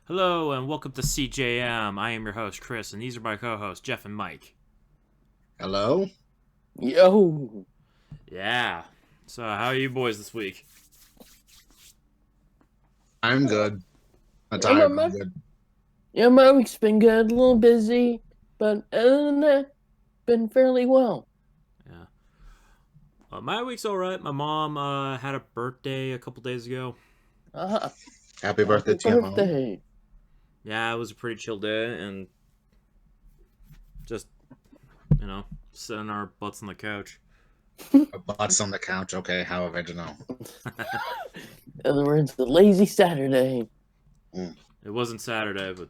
Hello and welcome to CJM. I am your host, Chris, and these are my co-hosts, Jeff and Mike. Hello? Yo, Yeah. So, how are you boys this week? I'm good. I'm yeah, tired, but I'm good. my week's been good, a little busy, but other than that, been fairly well. Yeah. My week's all right. My mom had a birthday a couple days ago. Ah, Happy birthday happy to your mom. birthday. Yeah, it was a pretty chill day, and just sitting our butts on the couch. A butts on the couch. Okay, how original. In other words, the lazy Saturday. It wasn't Saturday, but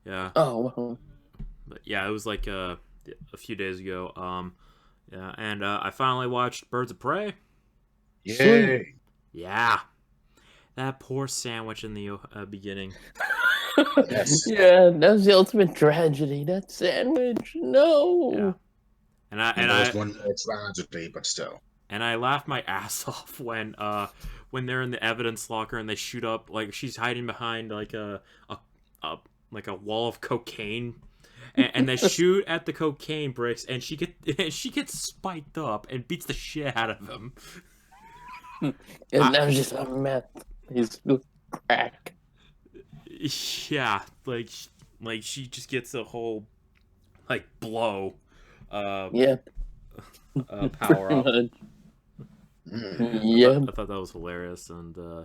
yeah, Oh, well, it was like a few days ago. Yeah, and I finally watched Birds of Prey. Yay! Yeah, that poor sandwich in the beginning. Yes. yeah, that's the ultimate tragedy. That sandwich, no. Yeah, and I And and there was I one more tragedy, but still. and I laughed my ass off when they're in the evidence locker and they shoot up, like she's hiding behind like a like a wall of cocaine. And they shoot at the cocaine bricks, and she gets spiked up and beats the shit out of them. And that was just a meth. He's crack. Yeah, like she just gets a whole like blow, Yeah, power up. pretty much. Mm. Yeah, I thought that was hilarious, and yeah,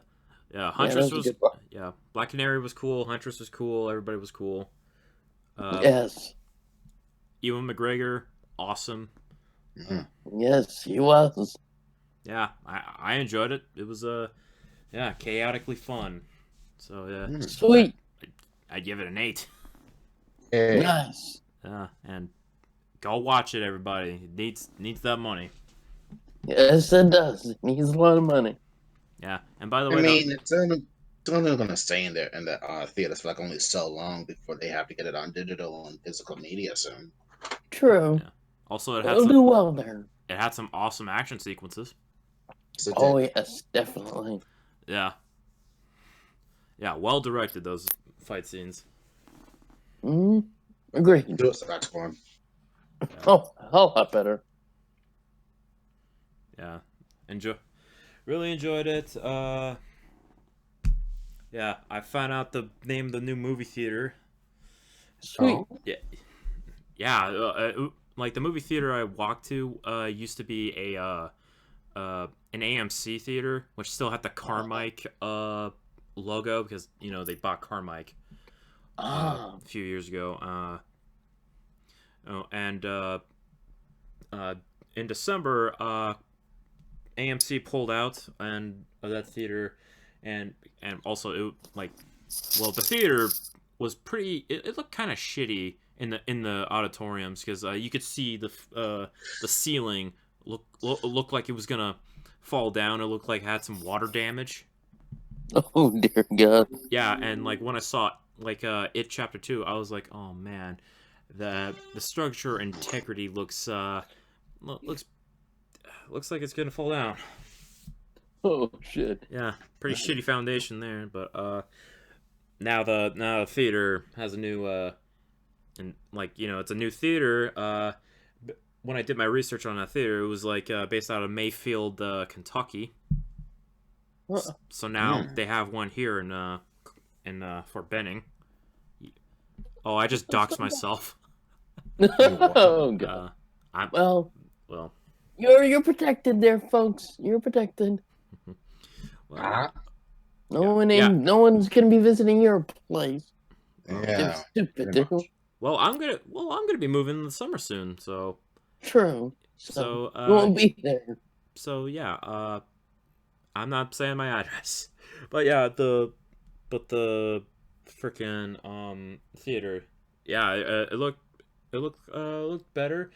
yeah, Huntress that was a was good one. yeah, Black Canary was cool, Huntress was cool, everybody was cool. Yes, Ewan McGregor, awesome. Mm. yes, he was. Yeah, I enjoyed it. It was yeah, chaotically fun. So yeah, Mm. Sweet, I'd give it an 8. Hey. nice. Yeah, and go watch it, everybody. It needs that money. Yes, it does. It needs a lot of money. Yeah, and by the I way, mean, it's only going to stay in the theaters for like only so long before they have to get it on digital and physical media soon. True. yeah. Also, It'll do well there. it had some awesome action sequences. So Oh, yes, definitely. Yeah, yeah, well directed those fight scenes. Agreed. do a scratch for him. Oh, a whole lot better. Yeah, really enjoyed it. Yeah, I found out the name of the new movie theater. Sweet. Oh. Yeah. Like the movie theater I walked to used to be an AMC theater, which still had the Carmike logo because they bought Carmike Ah, a few years ago. And in December, AMC pulled out and that theater, and also the theater was pretty. It looked kind of shitty in the auditoriums because you could see the ceiling looked like it was gonna fall down. It looked like it had some water damage. oh dear God. Yeah, and like when I saw It Chapter 2, I was like, oh man, the structure integrity looks looks like it's gonna fall down. Oh shit. Yeah, pretty shitty foundation there, but now the theater has a new and it's a new theater. When I did my research on that theater, it was based out of Mayfield, Kentucky. So now they have one here in Fort Benning. Oh, I just doxed myself. Oh God. Well, Well, you're protected there, folks. You're protected. well, No one's gonna be visiting your place. Yeah. Stupid. pretty much. I'm gonna be moving in the summer soon. So True. so you won't be there. so yeah. I'm not saying my address, but yeah, the freaking theater. Yeah, it looked better,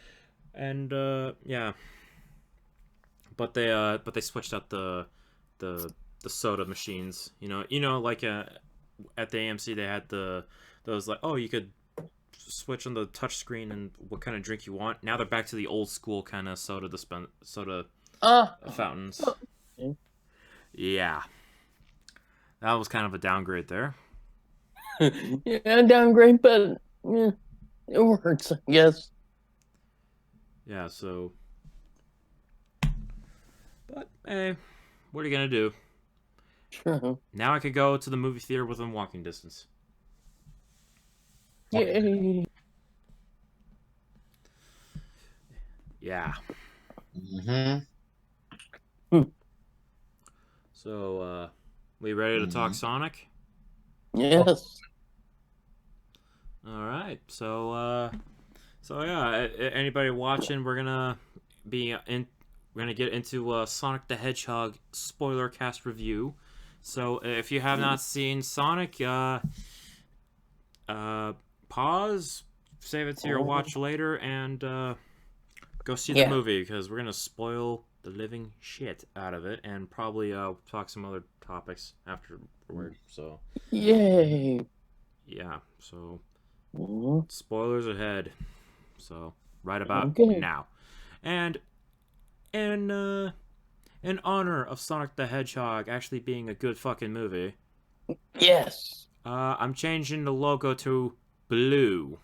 and yeah, but they switched out the soda machines. Like at the AMC they had those like, oh, you could switch on the touch screen and what kind of drink you want. Now they're back to the old school kind of soda fountains. Okay. Yeah, that was kind of a downgrade there. Yeah, downgrade, but yeah, it works, I guess. Yeah, so. But, hey, what are you gonna do? True. Now I could go to the movie theater within walking distance. Yay. Yeah. Mm-hmm. So, we ready to talk Mm-hmm. Sonic? Yes. All right. So yeah. Anybody watching? We're gonna be in. We're gonna get into Sonic the Hedgehog spoiler cast review. So if you have not seen Sonic, uh, pause, save it to your watch later, and go see the Yeah. movie because we're gonna spoil the living shit out of it, and probably talk some other topics afterward. So Yay. yeah. So Mhm. spoilers ahead. So right about Okay. now. And in honor of Sonic the Hedgehog actually being a good fucking movie, Yes. I'm changing the logo to blue.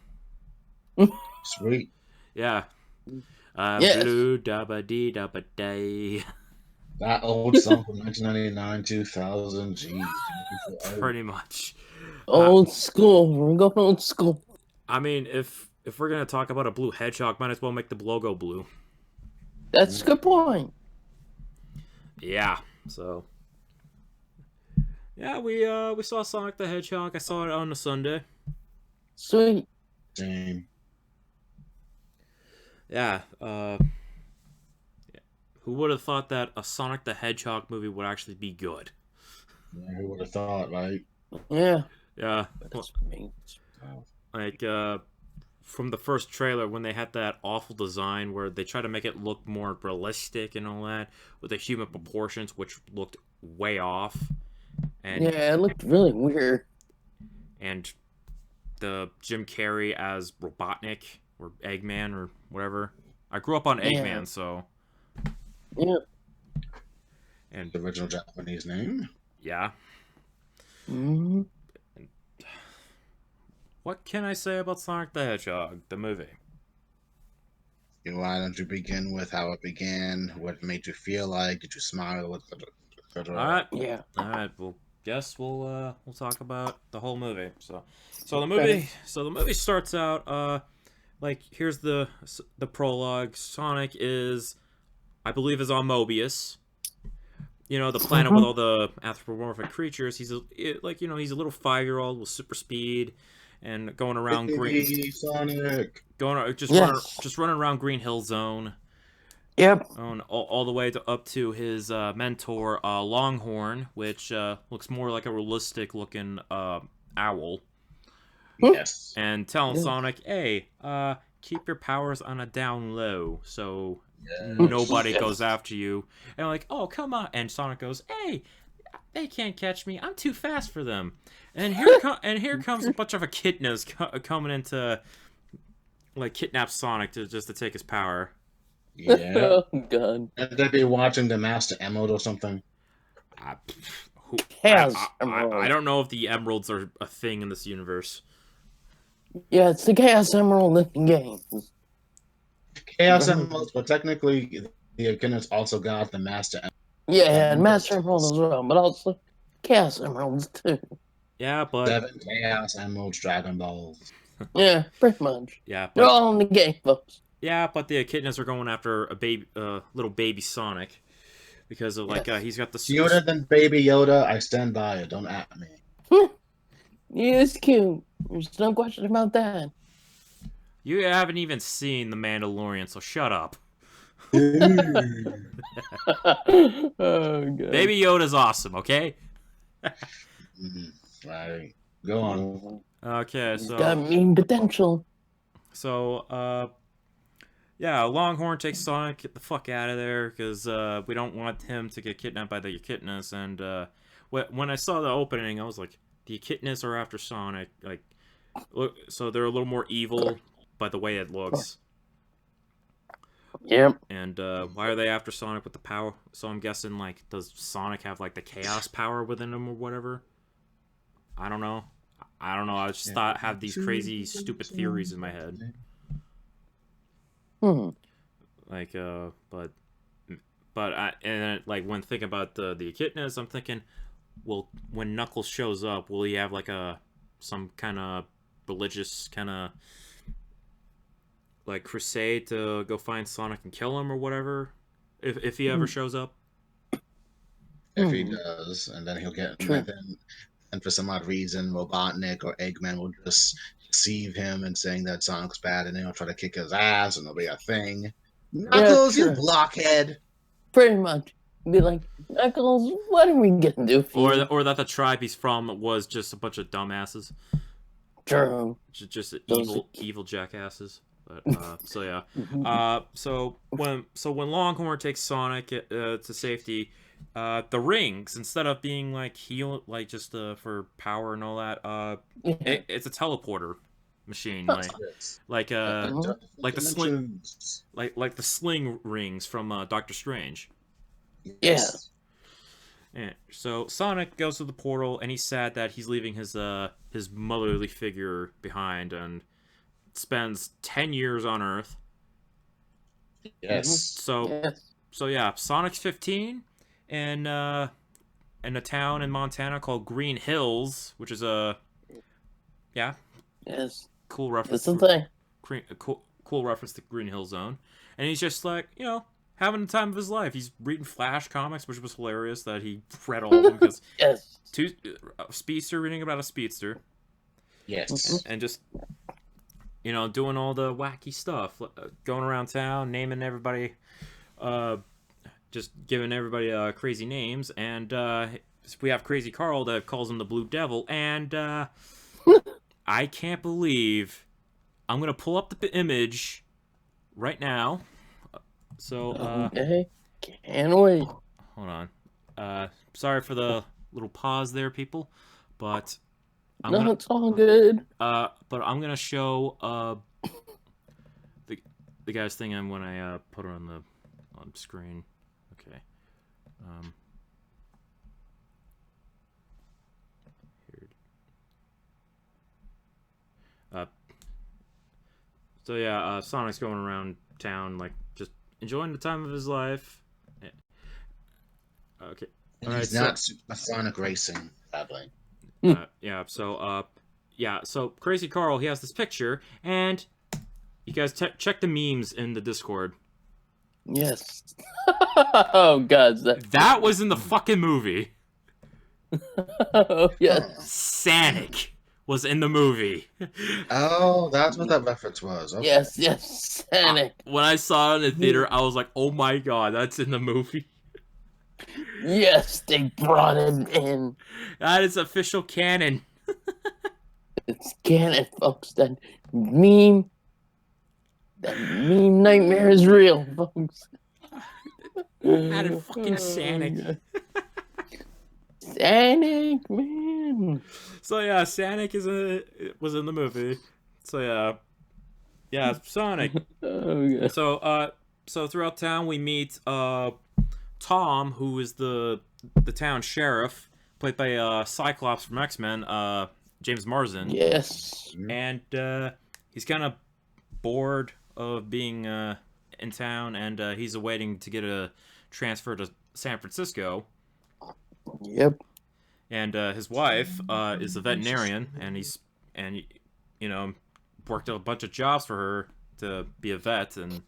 Sweet. Yeah. Yes. Blue dabba dee dabba day. That old song from 1999, 2000. Jeez. Pretty much. Old school. We're going old school. I mean, if we're gonna talk about a blue hedgehog, might as well make the logo blue. That's a good point. Yeah. So. Yeah, we saw Sonic the Hedgehog. I saw it on a Sunday. Sweet. Same. Yeah. Who would have thought that a Sonic the Hedgehog movie would actually be good? Yeah, who would have thought, right? Yeah. Yeah. That's me. Like from the first trailer when they had that awful design where they try to make it look more realistic and all that with the human proportions, which looked way off, and Yeah, it looked really weird. and the Jim Carrey as Robotnik or Eggman or whatever. I grew up on Yeah. Eggman, so Yeah. and The original Japanese name. yeah. Mm-hmm. What can I say about Sonic the Hedgehog, the movie? Why don't you begin with how it began? What it made you feel like? Did you smile? All etc. right, Yeah. all right. Well, guess we'll talk about the whole movie. So Okay. the movie starts out like here's the prologue. Sonic is, I believe, is on Mobius. You know, the planet with Mm-hmm. all the anthropomorphic creatures. He's a little 5-year-old with super speed and going around green, Hey, Sonic. Yes. just running around Green Hill Zone. Yep. On all the way up to his mentor Longhorn, which looks more like a realistic looking owl, Yes. and telling Yes. Sonic, "Hey, keep your powers on a down low, so Yes. nobody goes Yes. after you." And like, "Oh, come on!" And Sonic goes, "Hey, they can't catch me. I'm too fast for them." And here comes a bunch of echidnas coming into like kidnap Sonic just to take his power. Yeah. Oh God. And they'd be watching the Master Emerald or something. I, who, Chaos I Emerald. don't know if the emeralds are a thing in this universe. Yeah, it's the Chaos Emerald in the game. Chaos Emeralds, but technically the Echidnas also got the Master Emerald. Yeah, and Master Emerald as well, but also Chaos Emeralds too. Yeah, but 7 Chaos Emeralds, Dragon Balls. Yeah, pretty much. yeah, They're but all in the game, folks. the echidnas are going after a baby, little baby Sonic because of like Yes. he's got the super. Cuter than Baby Yoda, I stand by it. Don't at me. Yeah, it's cute. There's no question about that. You haven't even seen the Mandalorian, so shut up. Oh God. Baby Yoda's awesome, okay? Right. Go on. Okay, He's got mean potential. so yeah, Longhorn takes Sonic, get the fuck out of there, because we don't want him to get kidnapped by the echidnas. And when I saw the opening, I was like, the echidnas are after Sonic. Like, look, so they're a little more evil by the way it looks. Yep. And why are they after Sonic with the power? So I'm guessing, like, does Sonic have, like, the chaos power within him or whatever? I don't know. I don't know. I just thought have these crazy, stupid theories in my head. Like, but like when thinking about the echidnas, I'm thinking, well, when Knuckles shows up, will he have like some kind of religious kind of like crusade to go find Sonic and kill him or whatever? If he ever shows up. If he does, and then he'll get, and for some odd reason, Robotnik or Eggman will just deceive him and saying that Sonic's bad, and then he'll try to kick his ass, and it'll be a thing. Knuckles, you blockhead! Pretty much. Be like, Knuckles, what are we gonna do for you? Or that the tribe he's from was just a bunch of dumbasses. True. Just evil jackasses. But so yeah. So when Longhorn takes Sonic to safety, the rings, instead of being like heal, like just for power and all that, it's a teleporter machine, like the sling, like the sling rings from Doctor Strange. Yes. Yeah. So Sonic goes to the portal, and he's sad that he's leaving his motherly figure behind, and spends 10 years on Earth. Yes. So yeah, Sonic's 15, and in a town in Montana called Green Hills, which is cool reference. That's the thing. Cool reference to Green Hill Zone, and he's just like, having the time of his life. He's reading Flash comics, which was hilarious that he read all of them because Speedster, reading about a speedster. Yes, and just doing all the wacky stuff, going around town, naming everybody, just giving everybody crazy names, and we have Crazy Carl that calls him the Blue Devil, and I can't believe I'm gonna pull up the image right now. So okay, can't wait. Hold on. Sorry for the little pause there, people, but it's all good. But I'm gonna show the guy's thing and when I put it on screen. Okay. Here. So yeah, Sonic's going around town like just enjoying the time of his life. Okay. And he's not Sonic Racing, sadly. Yeah. So Crazy Carl, he has this picture, and you guys check the memes in the Discord. Yes. Oh god, that was in the fucking movie. Oh yes. Sonic was in the movie. Oh, that's what that reference was. Okay. Yes, Sonic. When I saw it in the theater, I was like, "Oh my god, that's in the movie." Yes, they brought it in. That is official canon. It's canon, folks. That meme nightmare is real, folks. That is fucking Sonic. Sonic, man. So yeah, Sonic was in the movie. So yeah, Sonic. Oh, so throughout town we meet Tom, who is the town sheriff, played by Cyclops from X-Men, James Marsden. Yes. And he's kind of bored of being in town, and he's awaiting to get a transfer to San Francisco. Yep. And his wife is a veterinarian, and worked a bunch of jobs for her to be a vet, and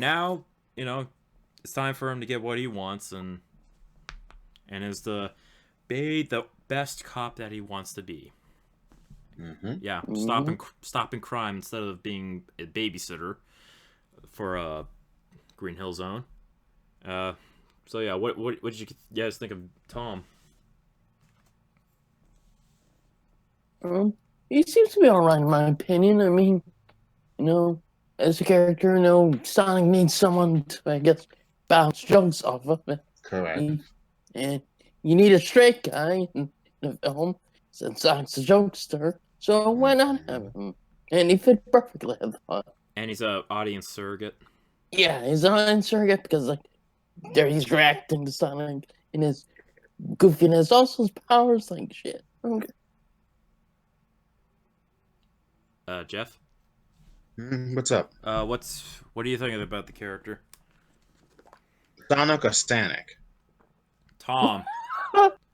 now it's time for him to get what he wants, and is the best cop that he wants to be. Mm-hmm. Yeah, stopping crime instead of being a babysitter for Green Hill Zone. So yeah, what did you guys think of Tom? He seems to be alright in my opinion. I mean, as a character, Sonic needs someone to, I guess, bounce jokes off of it. Correct. And you need a straight guy in the film, since Sonic's a jokester, so why not have him? And he fit perfectly, I thought. And he's an audience surrogate. Yeah, he's an audience surrogate because, there he's reacting to Sonic and his goofiness, also his powers, shit. Okay. Jeff, What's up? what do you think about the character? Sonic or Stanek? Tom.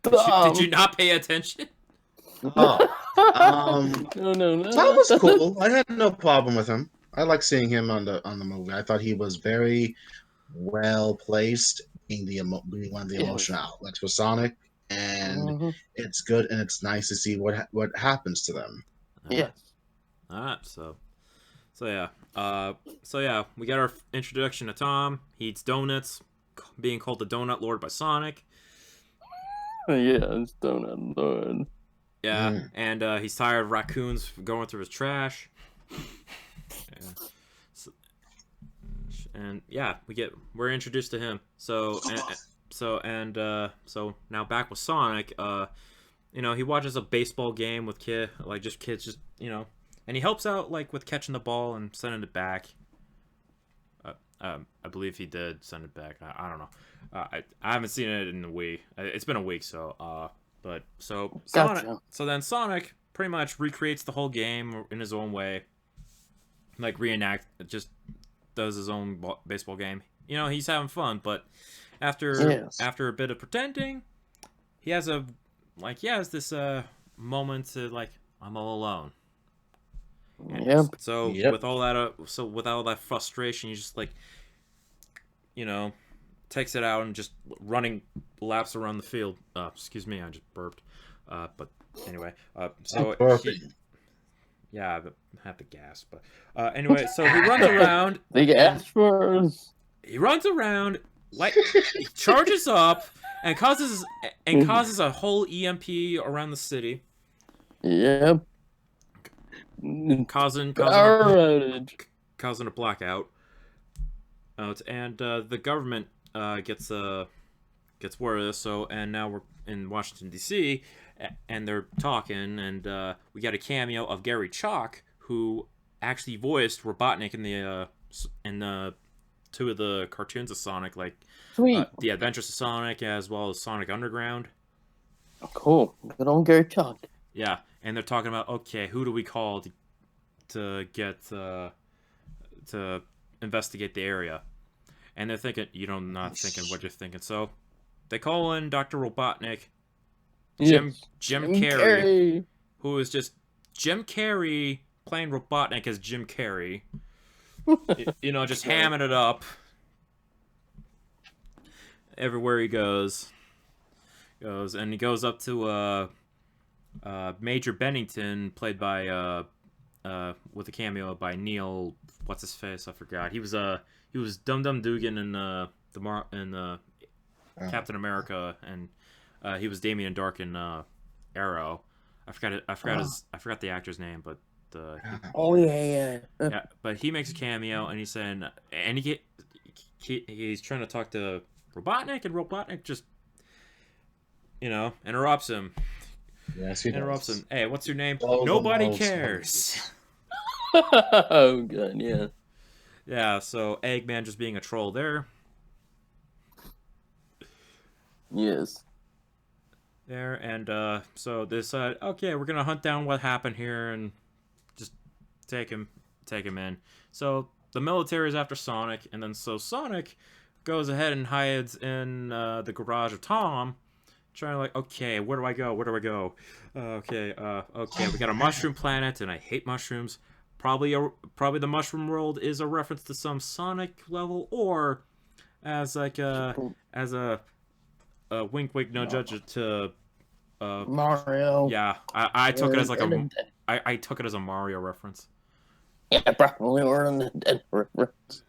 Did you Tom. not pay attention? Oh, No, no, no. Sonic was cool. I had no problem with him. I like seeing him on the movie. I thought he was very well placed, being one of the Yes. emotional outlets for Sonic, and Mhm. it's good and it's nice to see what happens to them. Yes. All right. So yeah. So yeah, we got our introduction to Tom. He eats donuts, being called the Donut Lord by Sonic. Yeah, it's Donut Lord. Yeah, and he's tired of raccoons going through his trash. Yeah. And yeah, we're introduced to him. So now back with Sonic. He watches a baseball game with kids, and he helps out like with catching the ball and sending it back. I believe he did send it back. I don't know. I haven't seen it in a week. It's been a week, so Sonic. Gotcha. So then Sonic pretty much recreates the whole game in his own way, like just does his own baseball game. He's having fun, but after a bit of pretending, he has this moment to like, I'm all alone. Yep. So with all that frustration, he just like, takes it out and just running laps around the field. Excuse me, I just burped. But anyway, so yeah, I have to gas. But anyway, so he runs around. The gas first. He runs around, like he charges up and causes a whole EMP around the city. Yep. Causing a blackout. And the government gets word of this. So and now we're in Washington D.C. and they're talking, and we got a cameo of Gary Chalk, who actually voiced Robotnik in the two of the cartoons of Sonic, like The Adventures of Sonic as well as Sonic Underground. Cool. Good old Gary Chalk. Yeah, and they're talking about, okay, who do we call to get to investigate the area? And they're thinking, not thinking what you're thinking. So they call in Dr. Robotnik, Jim Carrey, who is just Jim Carrey playing Robotnik as Jim Carrey. Just hamming it up everywhere he goes, and he goes up to Major Bennington, played by with a cameo by Neil, what's his face? I forgot. He was Dum Dum Dugan in Captain America, and he was Damien Dark in Arrow. I forgot the actor's name, but yeah. Yeah, but he makes a cameo, and he's saying, and he's trying to talk to Robotnik, and Robotnik just interrupts him. Yes, he interrupts does. him. Hey, what's your name? Nobody cares. Oh god, yeah. Yeah, so Eggman just being a troll there. Yes. There, and so they decide, okay, we're gonna hunt down what happened here and just take him in. So the military is after Sonic, and then so Sonic goes ahead and hides in the garage of Tom, trying to like, okay, where do I go? Okay, we got a mushroom planet, and I hate mushrooms. Probably the mushroom world is a reference to some Sonic level, or as like a wink wink no judge to Mario. Yeah, I took it as like I took it as a Mario reference. Yeah, probably, or a Nintendo reference.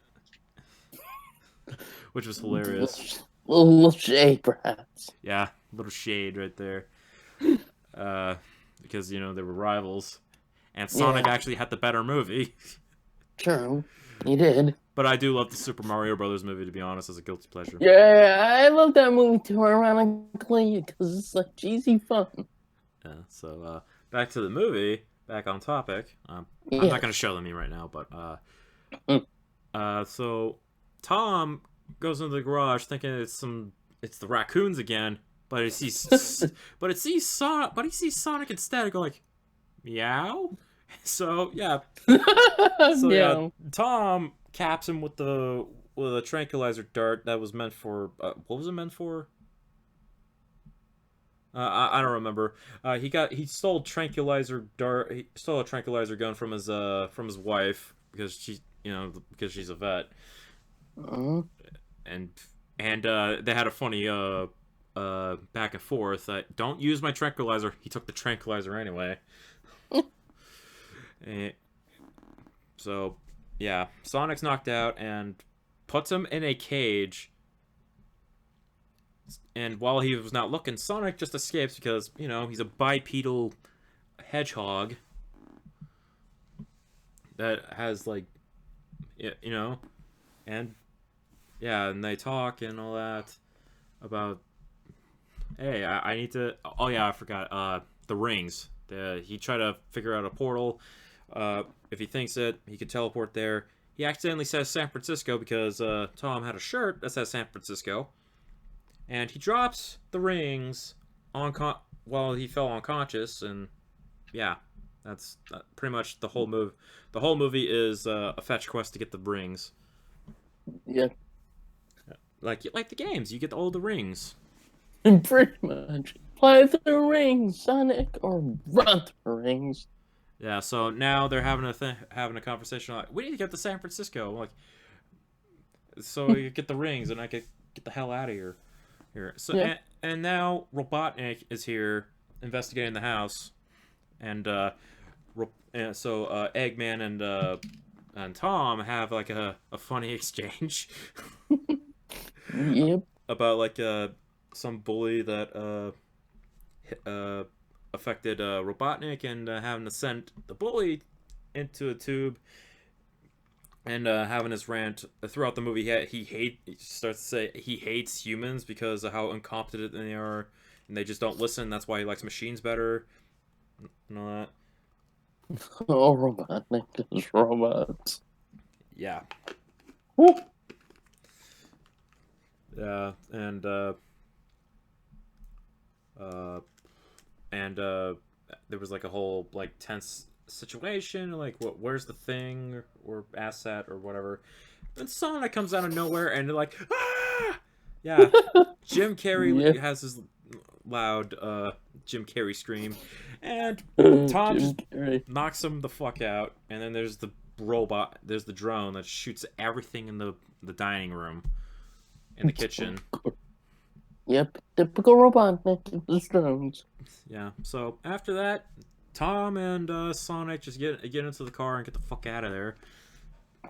Which was hilarious. Little shade, perhaps. Yeah, little shade right there. Because they were rivals, and Sonic actually had the better movie. True, he did. But I do love the Super Mario Brothers movie, to be honest, as a guilty pleasure. Yeah, I love that movie too, ironically, because it's like cheesy fun. Yeah. So back to the movie. Back on topic. I'm not going to show them you right now, but so Tom goes into the garage thinking it's the raccoons again, but he sees Sonic instead. Go like, meow, So yeah, Yeah. Tom caps him with a tranquilizer dart that was meant for what was it meant for? I don't remember. He stole tranquilizer dart. He stole a tranquilizer gun from his wife because because she's a vet, Mhm. and they had a funny back and forth. Don't use my tranquilizer. He took the tranquilizer anyway. Eh, so yeah, Sonic's knocked out and puts him in a cage. And while he was not looking, Sonic just escapes because he's a bipedal hedgehog that has like and yeah, and they talk and all that about, hey, I need to. Oh yeah, I forgot. The rings. He tried to figure out a portal. If he thinks it, he could teleport there. He accidentally says San Francisco because Tom had a shirt that says San Francisco, and he drops the rings while he fell unconscious, and yeah, that's pretty much the whole move. The whole movie is a fetch quest to get the rings. Yeah. Like the games, you get all the rings. Pretty much. Play the rings, Sonic, or run the rings. Yeah, so now they're having a conversation like, we need to get to San Francisco, like, so you get the rings and I could get the hell out of here. So Yeah. and now Robotnik is here investigating the house, and so Eggman and Tom have like a funny exchange Yep. about like some bully that affected Robotnik, and having to send the bully into a tube, and having his rant throughout the movie. He starts to say he hates humans because of how incompetent they are, and they just don't listen. That's why he likes machines better, and all that. Oh, Robotnik is robots. Yeah, Woo. yeah, uh, and there was like a whole like tense situation, like where's the thing or asset or whatever. Then Sonic comes out of nowhere and they're like, ah! Yeah, Jim Carrey Yeah. has his loud Jim Carrey scream, and Tom Jim just Carrey. knocks him the fuck out. And then there's there's the drone that shoots everything in the dining room, in the kitchen. Yep. Typical Robotnik. The drones. Yeah. So after that, Tom and Sonic just get into the car and get the fuck out of there.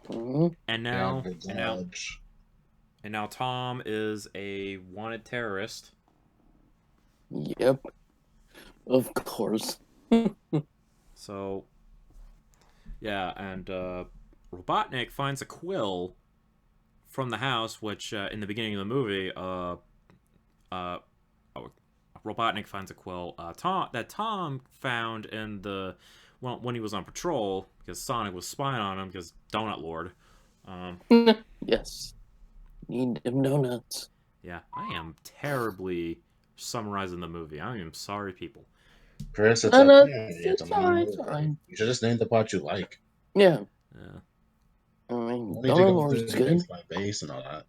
Mhm. And Yeah, now good and now dodge. and now Tom is a wanted terrorist. Yep. Of course. So yeah, and Robotnik finds a quill from the house, which in the beginning of the movie, uh, Robotnik finds a quill Tom found in when he was on patrol because Sonic was spying on him because Donut Lord. Um, Yes. Need them donuts. yeah, I am terribly summarizing the movie. I am sorry, people. Chris, it's No, no, okay. It's a it's long alright. movie. It's alright. You should just name the part you like. Yeah. Yeah, I mean, You don't need to Donut go Lord's through good. base by base and all that.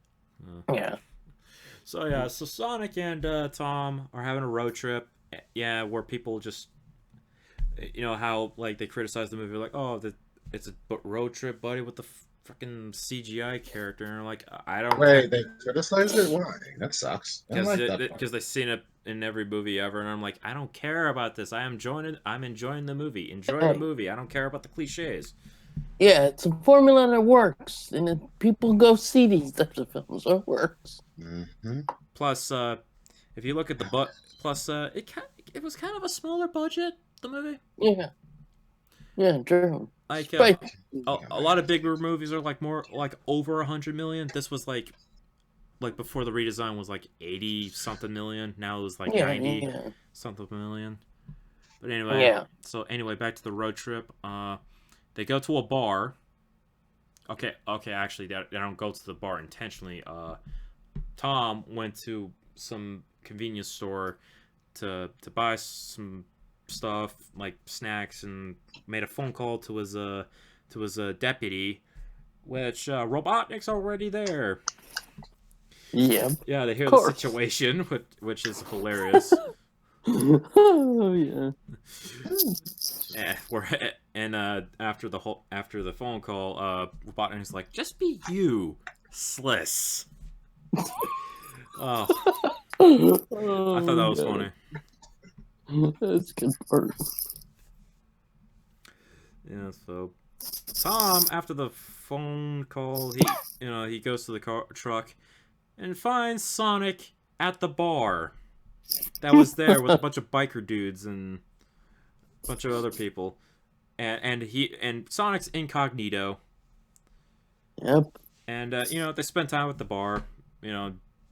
Yeah. So yeah, so Sonic and Tom are having a road trip. Yeah, where people just, how like they criticize the movie, like, oh, it's a road trip, buddy, with the freaking CGI character, and like, I don't care Wait, they criticized it? Why? That sucks. I don't like that part. because they've seen it in every movie ever, and I'm like, I don't care about this. I'm enjoying the movie. Enjoy the Hey. movie. I don't care about the cliches. Yeah, it's a formula that works, and people go see these types of films, so it works. Mm-hmm. Plus, if you look at plus it was kind of a smaller budget, the movie. Yeah. Yeah, true. Like Spike. a lot of bigger movies are like more like over 100 million. This was like before the redesign was like 80 something million. Now it was like Yeah, 90 yeah. something million. But anyway, Yeah. so anyway, back to the road trip. They go to a bar. Okay, actually, they don't go to the bar intentionally. Tom went to some convenience store to buy some stuff like snacks and made a phone call to his deputy, which Robotnik's already there. Yeah. Yeah, they hear the course. situation, which is hilarious. Oh yeah. After the phone call, Robotnik's like, just be you, Sliss. Oh, I thought that was funny. That's a good part. Yeah, so Tom, after the phone call, he goes to the truck and finds Sonic at the bar that was there with a bunch of biker dudes and a bunch of other people, and Sonic's incognito. Yep. And they spend time at the bar,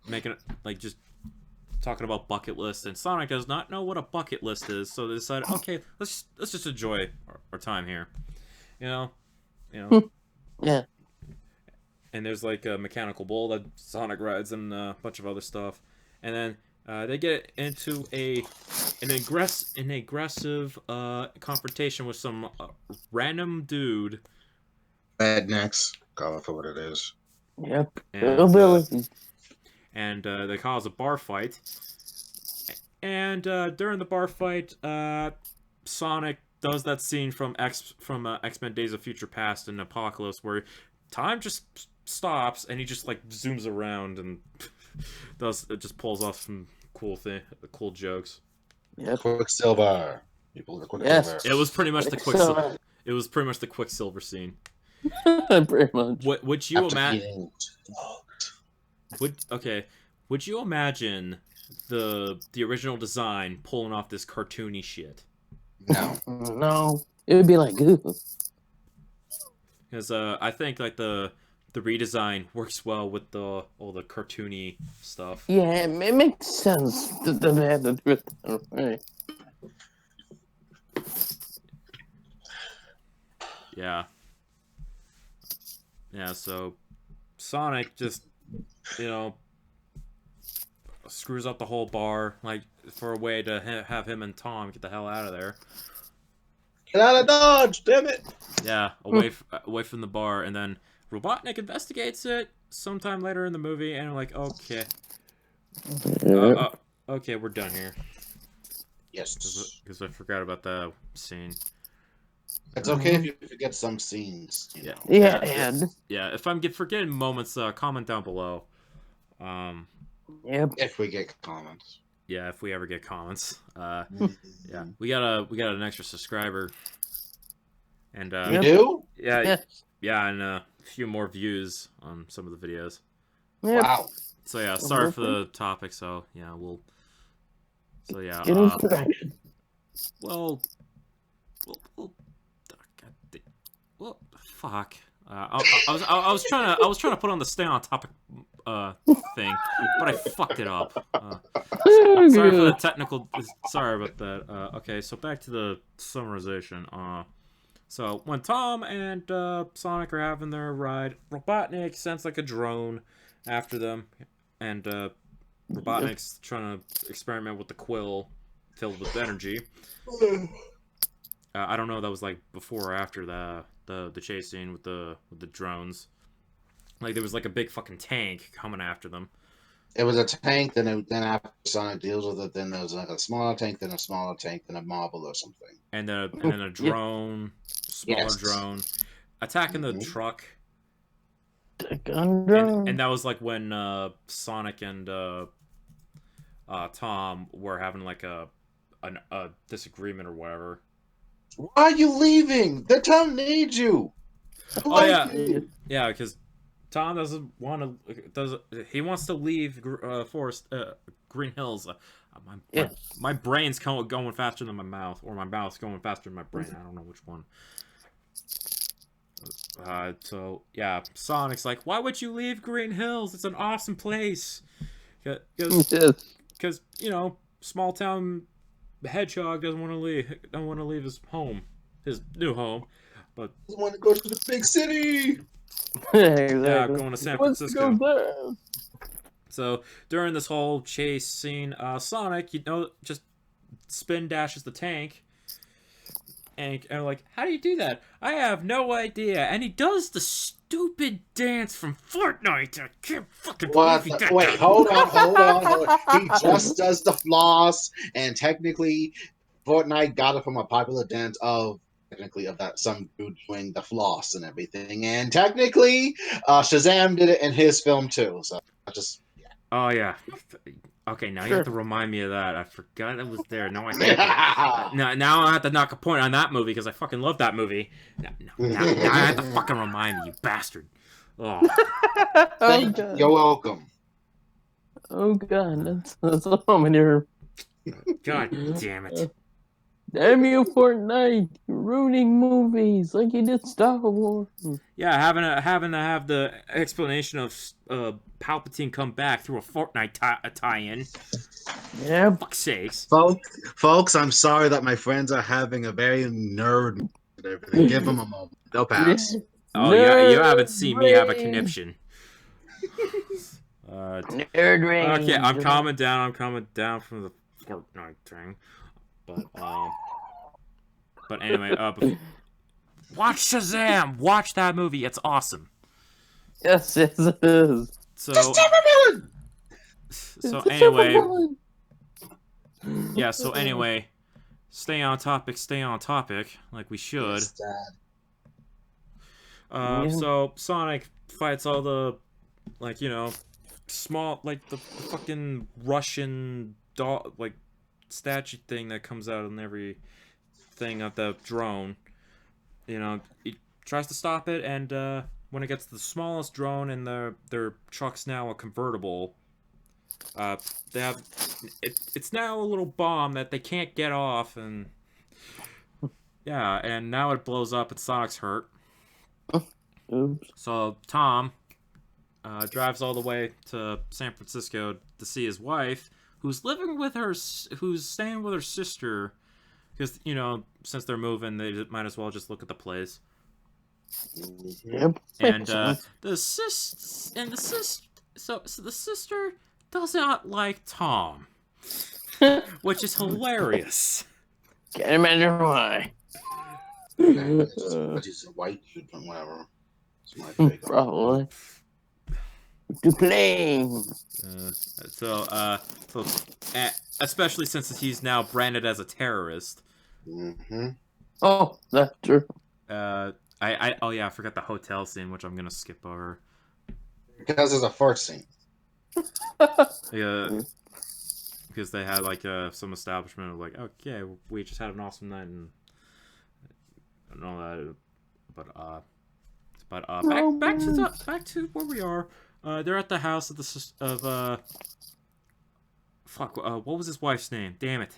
making just talking about bucket lists, and Sonic does not know what a bucket list is, so they decided, okay, let's just enjoy our time here, Yeah. And there's like a mechanical bull that Sonic rides and a bunch of other stuff, and then they get into an aggressive confrontation with some random dude. Rednecks, call it for what it is. Yep. And they cause a bar fight. And during the bar fight, Sonic does that scene from X-Men: Days of Future Past and Apocalypse where time just stops and he just like zooms around and just pulls off some cool jokes. Yep. Quicksilver. Yes. It was pretty much the Quicksilver. It was pretty much the Quicksilver scene. Pretty much. Would you imagine? Would you imagine the original design pulling off this cartoony shit? No. It would be like goo. Because I think like the redesign works well with all the cartoony stuff. Yeah, it makes sense that they had to do it that way. Yeah. Yeah, so Sonic just, screws up the whole bar, like, for a way to have him and Tom get the hell out of there. Get out of Dodge, damn it! Yeah, away from the bar, and then Robotnik investigates it sometime later in the movie, and I'm like, okay. Okay, we're done here. Yes. Because I forgot about that scene. It's okay if you forget some scenes. You know. Yeah. If I'm forgetting moments, comment down below. Yep. If we get comments. Yeah, if we ever get comments. Yeah, we got an extra subscriber, and we do. Yeah, and a few more views on some of the videos. Yep. Wow. So yeah, sorry for the topic. So yeah, Get into production. Well, fuck. I was trying to put on the stay on topic thing, but I fucked it up. Sorry for the technical. Sorry about that. Okay, so back to the summarization. So when Tom and Sonic are having their ride, Robotnik sends like a drone after them, and Robotnik's trying to experiment with the quill filled with energy. I don't know if that was like before or after the chase scene with the drones. Like there was like a big fucking tank coming after them. It was a tank, then after Sonic deals with it, then there was like a smaller tank, then a smaller tank, then a marble or something. And then a drone, smaller drone, attacking the truck. And that was like when Sonic and Tom were having like a disagreement or whatever. Why are you leaving? The town needs you. Yeah, because Tom doesn't want to. He wants to leave Green Hills. My brain's going faster than my mouth, or my mouth's going faster than my brain. I don't know which one. So yeah, Sonic's like, why would you leave Green Hills? It's an awesome place. Because small town hedgehog doesn't want to leave his home, his new home, but doesn't want to go to the big city. Yeah, going to San Francisco. So during this whole chase scene, Sonic, just spin dashes the tank. And I'm like, how do you do that? I have no idea. And he does the stupid dance from Fortnite. I can't fucking believe he did Wait, that. hold on. He just does the floss, and technically, Fortnite got it from a popular dance of that some dude doing the floss and everything. And technically, Shazam did it in his film too. So I just Oh, yeah. Okay, now you have to remind me of that. I forgot it was there. Now I have to knock a point on that movie because I fucking love that movie. Now I have to fucking remind me, you bastard. Oh. You're welcome. Oh god, that's all my nerve. God damn it. Damn you, Fortnite! You're ruining movies like you did Star Wars. Yeah, having to have the explanation of Palpatine come back through a Fortnite tie-in. Yeah. Fuck's sakes. Folks, I'm sorry that my friends are having a very nerd and everything. Give them a moment. They'll pass. Oh, yeah, you haven't seen me have a conniption. Nerd range. Okay, I'm calming down from the Fortnite thing. But anyway, watch Shazam! Watch that movie, it's awesome. Yes, it is. So anyway, yeah. So anyway, stay on topic, like we should. So Sonic fights all the, like, you know, small, like the fucking Russian dog, like statue thing that comes out in every thing of the drone. You know, he tries to stop it, and when it gets to the smallest drone, and their truck's now a convertible, they have it's now a little bomb that they can't get off, and yeah, and now it blows up, and Sonic's hurt. Oops. So Tom drives all the way to San Francisco to see his wife, who's staying with her sister, because, you know, since they're moving, they might as well just look at the place. Yep. And the sister does not like Tom, which is hilarious. Can't imagine why. But he's a white dude, but whatever. Probably. To play. Especially since he's now branded as a terrorist. Mm-hmm. Oh, that's true. I forgot the hotel scene, which I'm gonna skip over. Because there's a first scene. Yeah, because they had like some establishment of like, okay, we just had an awesome night and all that, but back to where we are. They're at the house of what was his wife's name? Damn it.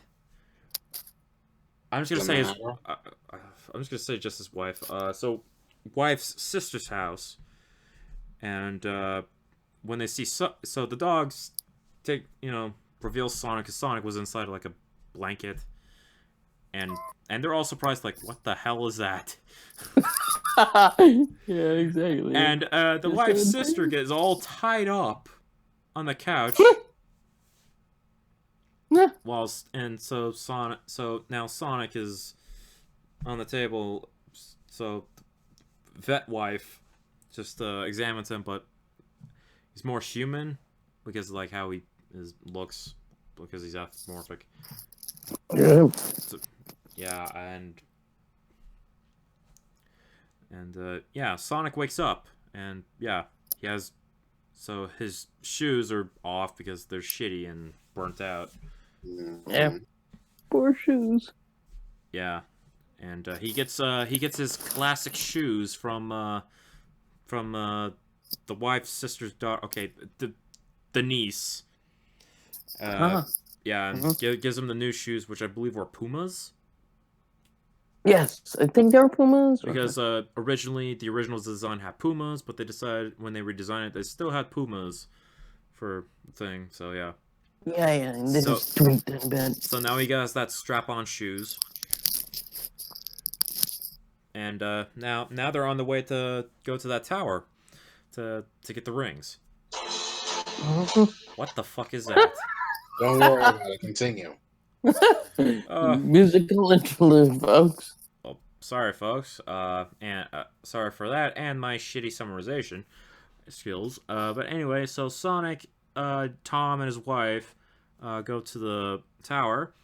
I'm just gonna say just his wife. So wife's sister's house, and when they see so the dogs reveal Sonic, because Sonic was inside of like a blanket, and they're all surprised, like, what the hell is that? Yeah, exactly. And the wife's sister gets all tied up on the couch. So now Sonic is on the table. So vet wife just examines him, but he's more human because of, like, how he looks, because he's anthropomorphic. Yeah. So, yeah, and Sonic wakes up, and yeah, so his shoes are off because they're shitty and burnt out. Yeah. Poor shoes. Yeah, and he gets his classic shoes from the wife's sister's daughter. Okay, the niece. Yeah, and gives him the new shoes, which I believe were Pumas. Yes, I think they're Pumas. Because originally, the original design had Pumas, but they decided when they redesigned it, they still had Pumas for the thing. So yeah. Yeah, and they just tweaked it a bit. So now he has that strap-on shoes, and now they're on the way to go to that tower to get the rings. What the fuck is that? Don't worry about it. Continue. Musical interlude, folks. Well, sorry, folks. And sorry for that, and my shitty summarization skills. But anyway, so Sonic, Tom, and his wife go to the tower,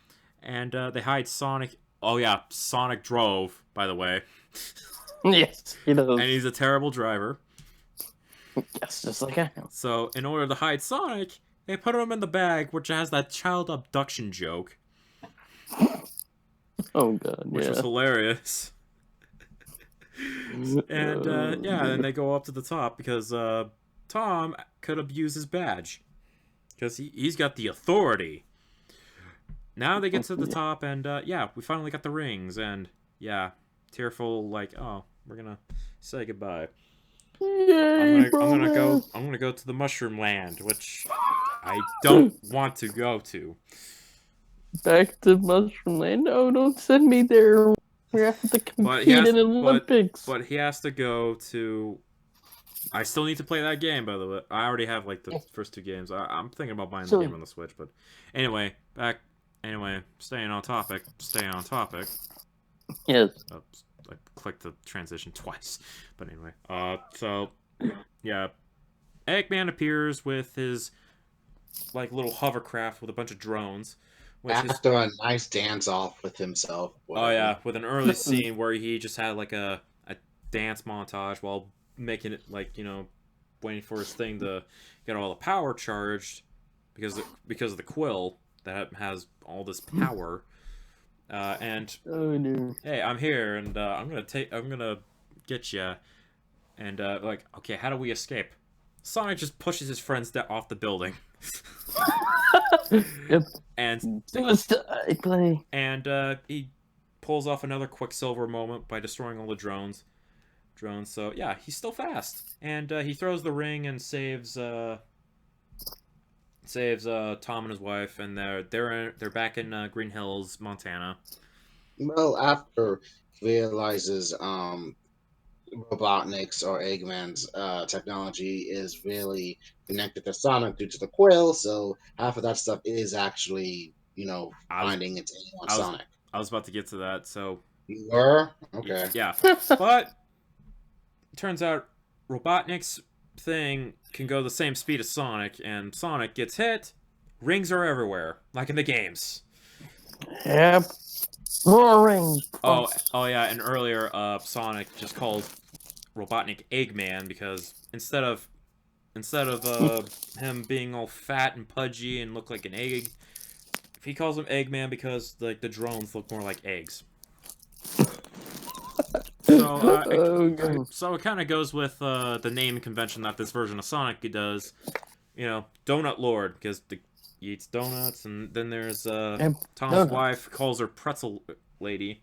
and they hide Sonic. Oh yeah, Sonic drove, by the way. Yes, he does. And he's a terrible driver. Yes, just like I am. So, in order to hide Sonic, they put him in the bag, which has that child abduction joke. Oh god, which was hilarious. And then they go up to the top because Tom could abuse his badge because he's got the authority. Now they get to the top, and we finally got the rings, and tearful, like, oh, we're gonna say goodbye. Yay, I'm gonna go to the Mushroom Land, which I don't want to go to. Back to Mushroom Land? No, don't send me there. We have to compete in the Olympics. But he has to go to. I still need to play that game, by the way. I already have like the first 2 games. I'm thinking about buying the game on the Switch, but anyway, staying on topic. Yes. Oops, I clicked the transition twice, but anyway. So yeah, Eggman appears with his like little hovercraft with a bunch of drones. After a nice dance off with himself. Oh yeah, with an early scene where he just had like a dance montage while making it like, waiting for his thing to get all the power charged because of the quill that has all this power. And oh no. Hey, I'm here, and I'm gonna get you. And like, okay, how do we escape? Sonic just pushes his friends off the building. Yep. And play. And he pulls off another Quicksilver moment by destroying all the drones. So yeah, he's still fast, and he throws the ring and saves Tom and his wife, and they're back in Green Hills, Montana. Well, after he realizes Robotnik's or Eggman's technology is really connected to Sonic due to the quill, so half of that stuff is actually, finding its aim on Sonic. I was about to get to that, so... You were? Okay. Yeah. But, turns out, Robotnik's thing can go the same speed as Sonic, and Sonic gets hit, rings are everywhere, like in the games. Yep. More rings. Oh yeah, and earlier, Sonic just called Robotnik Eggman because instead of him being all fat and pudgy and look like an egg, he calls him Eggman because like the drones look more like eggs. So it kind of goes with the name convention that this version of Sonic does. Donut Lord because he eats donuts, and then there's Tom's wife calls her Pretzel Lady.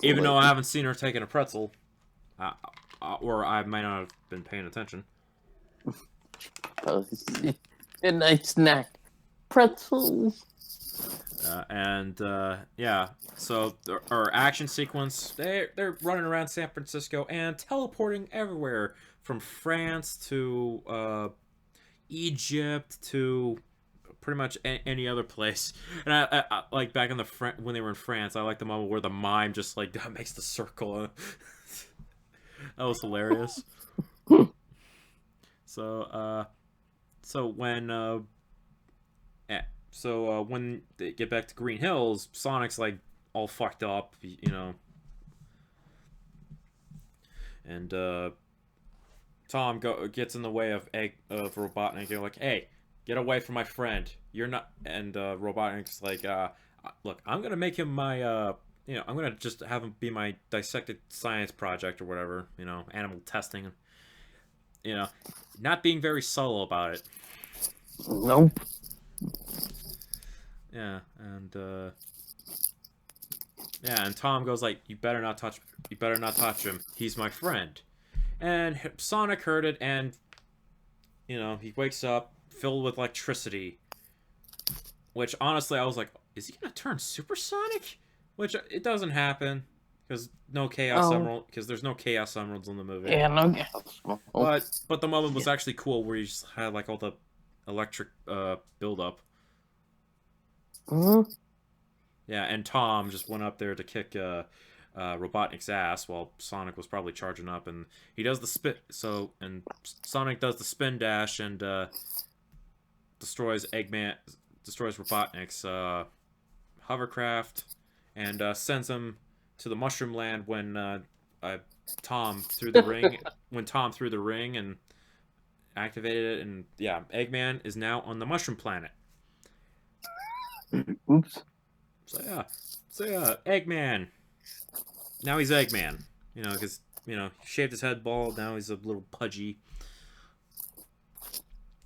Even though I haven't seen her taking a pretzel, or I might not have been paying attention. A nice snack, pretzels. So our action sequence, they're running around San Francisco and teleporting everywhere from France to Egypt to pretty much any other place. And I like back in when they were in France, I like the moment where the mime just like makes the circle. That was hilarious. So when they get back to Green Hills, Sonic's like all fucked up, and Tom gets in the way of Robotnik. You're like, hey, get away from my friend. You're not. And Robotnik's like, look, I'm gonna make him my I'm gonna just have him be my dissected science project or whatever, animal testing. Not being very subtle about it. Nope. Yeah, and Tom goes like, you better not touch him. He's my friend. And Sonic heard it, and he wakes up filled with electricity. Which honestly, I was like, is he gonna turn supersonic? Which it doesn't happen because because there's no Chaos Emeralds in the movie. Yeah, no Chaos. But the moment was actually cool where you just had like all the electric buildup. Mhm. Yeah, and Tom just went up there to kick Robotnik's ass while Sonic was probably charging up, and he does the spin. And Sonic does the spin dash and destroys Robotnik's hovercraft, and sends him to the Mushroom Land when Tom threw the ring. When Tom threw the ring and activated it, and yeah, Eggman is now on the Mushroom Planet. Oops. So yeah, Eggman. Now he's Eggman. Because he shaved his head bald. Now he's a little pudgy,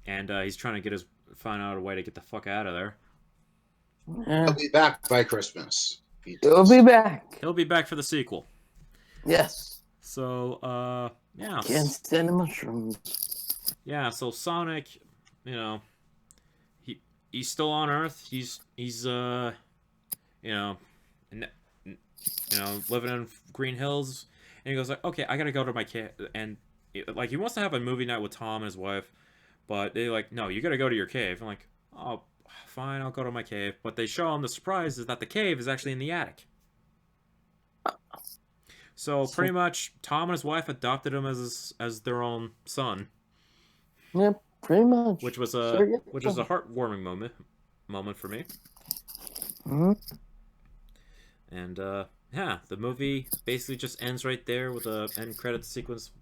and he's trying to find out a way to get the fuck out of there. Yeah. He'll be back by Christmas. He'll be back. He'll be back for the sequel. Yes. So yeah. Can't stand the mushrooms. Yeah. So Sonic, he's still on Earth. He's living in Green Hills, and he goes like, okay, I gotta go to my cave, and like he wants to have a movie night with Tom and his wife, but they're like, no, you gotta go to your cave. I'm like, oh, fine, I'll go to my cave. But they show him the surprise is that the cave is actually in the attic. So pretty much, Tom and his wife adopted him as their own son. Yeah, pretty much. Which was a heartwarming moment for me. Mm-hmm. And yeah, the movie basically just ends right there with a end credits sequence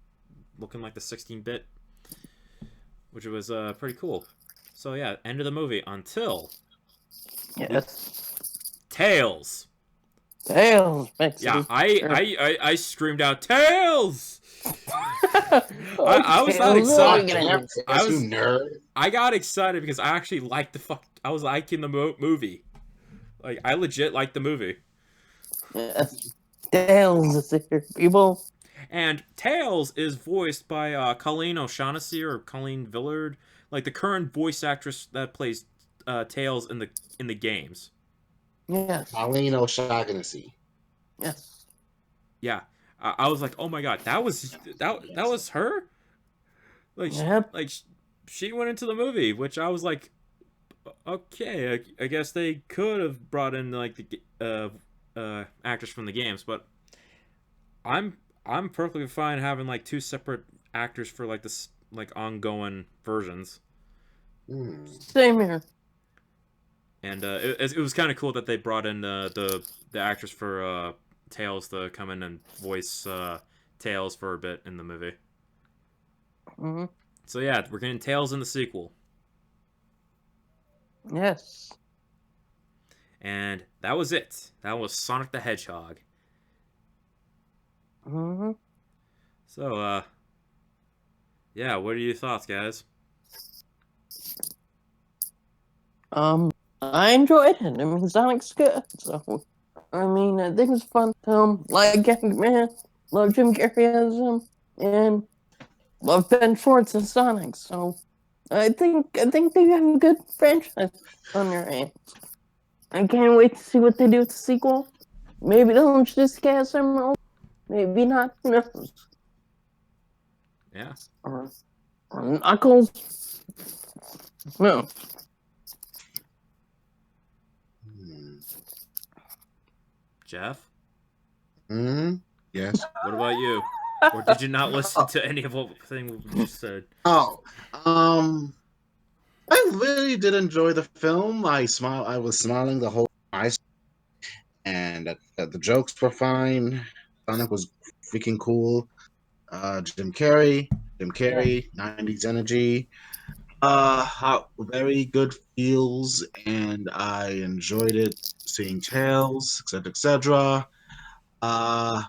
looking like the 16-bit, which was pretty cool. So yeah, end of the movie until Tails. Yeah, I screamed out Tails. I was not excited. I got excited because I actually liked I was liking the movie. Like I legit liked the movie. Yes. Tails is here, people. And Tails is voiced by Colleen O'Shaughnessy or Colleen Villard, like the current voice actress that plays Tails in the games. Yes. Colleen O'Shaughnessy. Yes. Yeah. I was like, oh my god, that was her. Like, she went into the movie, which I was like, okay, I guess they could have brought in like the actors from the games, but I'm perfectly fine having like two separate actors for like this like ongoing versions. Same here. And it was kind of cool that they brought in the actors for Tails to come in and voice Tails for a bit in the movie. Mm-hmm. So yeah, we're getting Tails in the sequel. Yes. And that was it. That was Sonic the Hedgehog. Mm-hmm. So yeah, what are your thoughts, guys? I enjoyed it. I mean, Sonic's good, so I mean, I think it's fun. Like Eggman, love Jim Carrey as him, and love Ben Schwartz as Sonic. So I think they have a good franchise on their hands. I can't wait to see what they do with the sequel. Maybe they'll just cast him. Maybe not. Who knows? Yeah. Or Knuckles. No. Jeff? Yes. What about you? Or did you not listen to any of what thing we just said? Oh, I really did enjoy the film. I was smiling the whole time, and the jokes were fine. Sonic was freaking cool. Jim Carrey, 90s energy. Very good feels, and I enjoyed it. Seeing Tails, etc., etc. I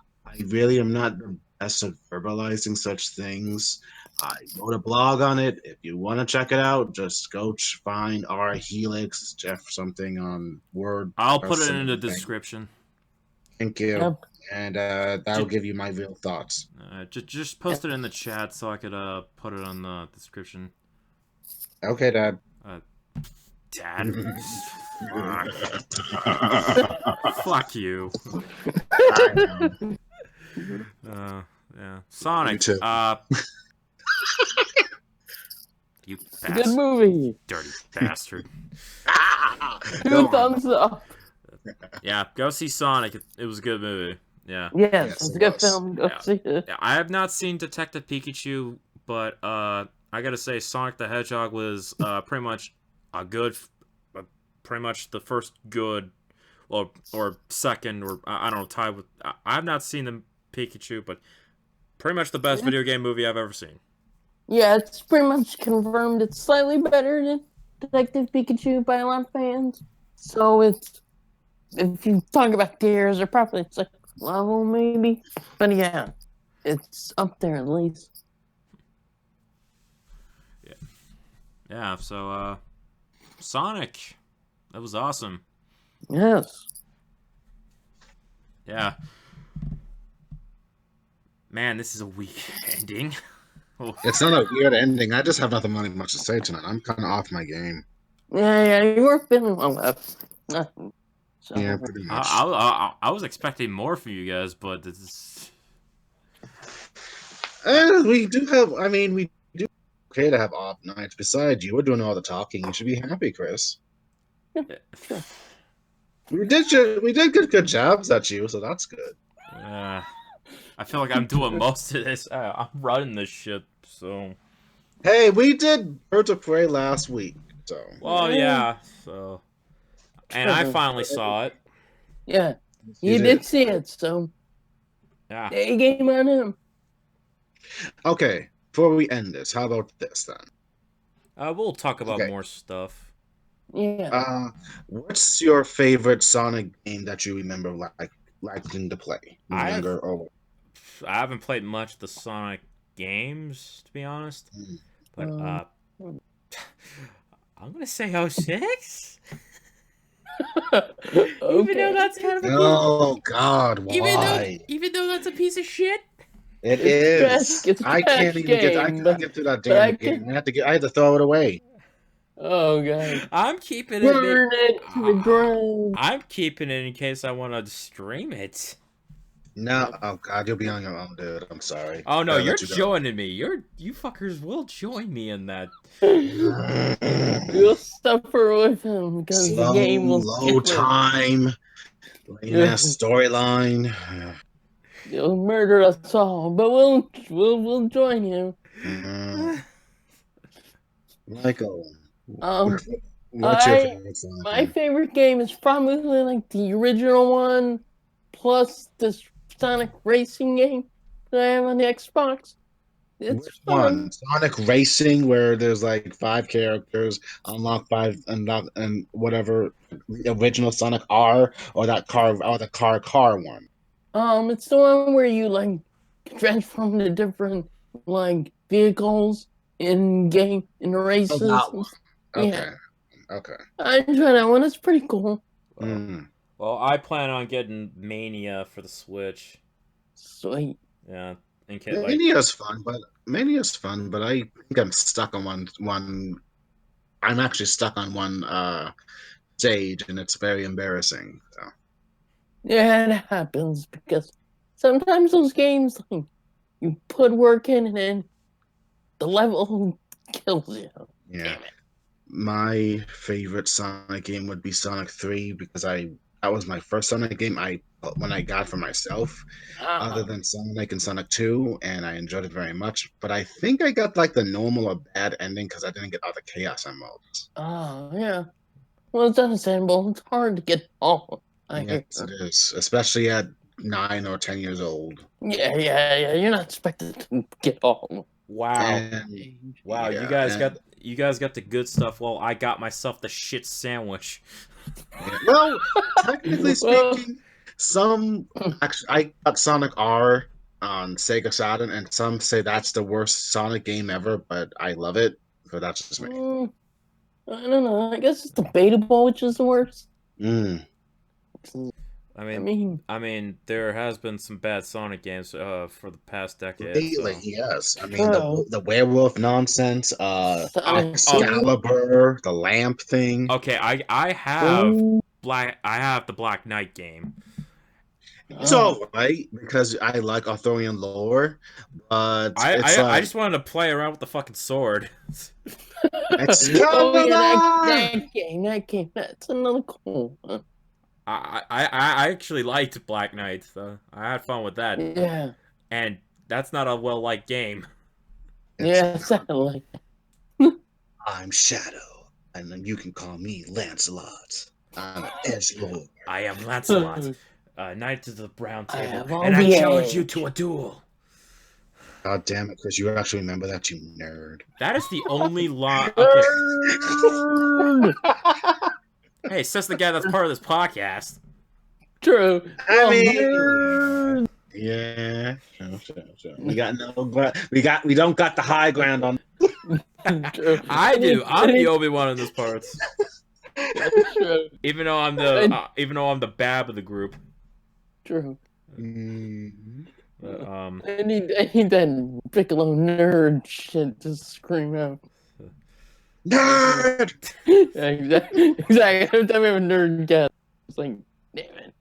really am not the best at verbalizing such things. I wrote a blog on it. If you want to check it out, just go find R Helix Jeff something on Word. I'll put it in the description. Thank you. Yep. And that'll give you my real thoughts. Just post it in the chat so I could put it on the description. Okay, Dad. Dad. Fuck you. Yeah. Sonic. You bastard. Good movie. Dirty bastard. Two thumbs up. Yeah, go see Sonic. It was a good movie. Yeah. Yes, Yes, it's a it good was. film. Go Yeah. see it. Yeah, I have not seen Detective Pikachu, but I gotta say Sonic the Hedgehog was pretty much a good, pretty much the first good, or second, or I don't know, tied with. I have not seen the Pikachu, but pretty much the best video game movie I've ever seen. Yeah, it's pretty much confirmed. It's slightly better than Detective Pikachu by a lot of fans. So it's, if you talk about tiers, they're probably it's like level maybe, but yeah, it's up there at least. Yeah, so Sonic, that was awesome. Yes. Yeah. Man, this is a weak ending. It's not a weird ending. I just have nothing much to say tonight. I'm kind of off my game. Yeah, you were feeling well left. So Yeah, pretty much. I was expecting more from you guys, but this is... We do have. I mean, we do okay to have off nights. Besides, you were doing all the talking. You should be happy, Chris. sure. We did good jobs at you, so that's good. I feel like I'm doing most of this. I'm running this ship, so... Hey, we did Birds of Prey last week, so. Well, yeah, so... And I finally saw it. Yeah, you did see it, so Yeah. a game on him. Okay, before we end this, how about this then? We'll talk about Okay. more stuff. Yeah. What's your favorite Sonic game that you remember liking to play? Younger or I haven't played much of the Sonic games, to be honest. But, I'm gonna say 06? Even though that's kind of a oh God, why? even though that's a piece of shit. It It's is. I can't even get. I can't get through that damn game. I had to throw it away. Oh god. I'm keeping Burn it to the ground. I'm keeping it in case I want to stream it. No, oh God, you'll be on your own, dude. I'm sorry. Oh no, you're you joining me. You fuckers will join me in that. You'll suffer with him because the game will low time, storyline. You'll murder us all, but we'll join you. Michael, Um, what's your favorite Sonic my game? favorite game is probably like the original one, plus this Sonic racing game that I have on the Xbox. It's Which fun. one? Sonic Racing, where there's like 5 characters, unlock and whatever the original Sonic R, or that the car one. It's the one where you like transform into different like vehicles in races. Oh, that one. Okay. Yeah. Okay. I enjoy that one. It's pretty cool. Well, I plan on getting Mania for the Switch. Sweet. Yeah. Mania's fun, but I think I'm stuck on one. I'm actually stuck on one stage, and it's very embarrassing. So. Yeah, it happens because sometimes those games, like, you put work in and then the level kills you. Yeah. My favorite Sonic game would be Sonic 3 because that was my first Sonic game I got for myself, other than Sonic and Sonic 2, and I enjoyed it very much. But I think I got like the normal or bad ending because I didn't get all the Chaos Emeralds. Oh, yeah. Well, it's understandable. It's hard to get all. Yes, it is, especially at 9 or 10 years old. Yeah. You're not expected to get all. Wow. Wow, yeah, you guys got the good stuff. Well, I got myself the shit sandwich. Yeah. Well, technically speaking, I got Sonic R on Sega Saturn, and some say that's the worst Sonic game ever, but I love it. So that's just me. I don't know. I guess it's debatable which is the worst. I mean, there has been some bad Sonic games for the past decade. Lately, so. yes. I mean, the werewolf nonsense, Excalibur, the lamp thing. Okay, I have the Black Knight game. It's all right because I like Arthurian lore, but it's I like just wanted to play around with the fucking sword. Oh yeah, Excalibur. that game, that's another cool one. I actually liked Black Knight, so I had fun with that. Yeah, And that's not a well-liked game. yeah, sadly. I'm Shadow, and then you can call me Lancelot. I'm an edgelord. I am Lancelot, Knight of the Brown I Table, have all and I the challenge you edge. to a duel. God damn it, Chris! You actually remember that, you nerd. That is the only line. Okay. Nerd! Hey, says the guy that's part of this podcast. True. I Well, mean, nerd. yeah. Sure. We don't got the high ground on. True. I do. I'm the Obi-Wan in this parts. True. Even though I'm the Bab of the group. True. Mm. I need that Piccolo nerd shit to scream out. Nerd. Yeah, exactly. Every time we have a nerd guest, it's like, damn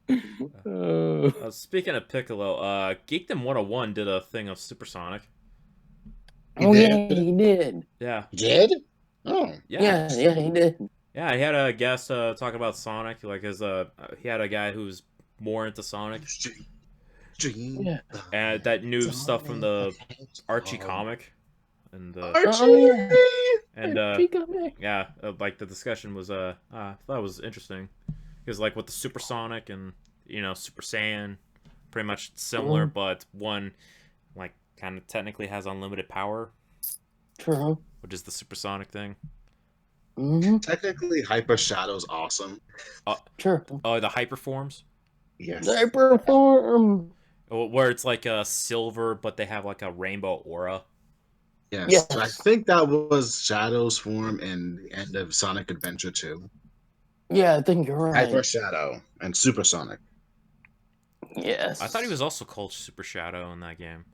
it. Speaking of Piccolo, Geekdom 101 did a thing of Supersonic. He Oh did? yeah, he did. Yeah. He did? Oh. Yeah, he did. Yeah, he had a guest talk about Sonic. Like he had a guy who's more into Sonic, Yeah. and that knew stuff from the Archie comic, and Archie! and yeah, like the discussion was I thought it was interesting because like with the Supersonic and Super Saiyan, pretty much similar, but one like kind of technically has unlimited power. True. Which is the supersonic thing. Mm-hmm. Technically, Hyper Shadow's awesome. Sure. Oh, the hyper forms? Yes. Hyper form. Where it's like a silver, but they have like a rainbow aura. Yes. I think that was Shadow's form in the end of Sonic Adventure 2. Yeah, I think you're right. Hyper Shadow and Supersonic. Yes. I thought he was also called Super Shadow in that game.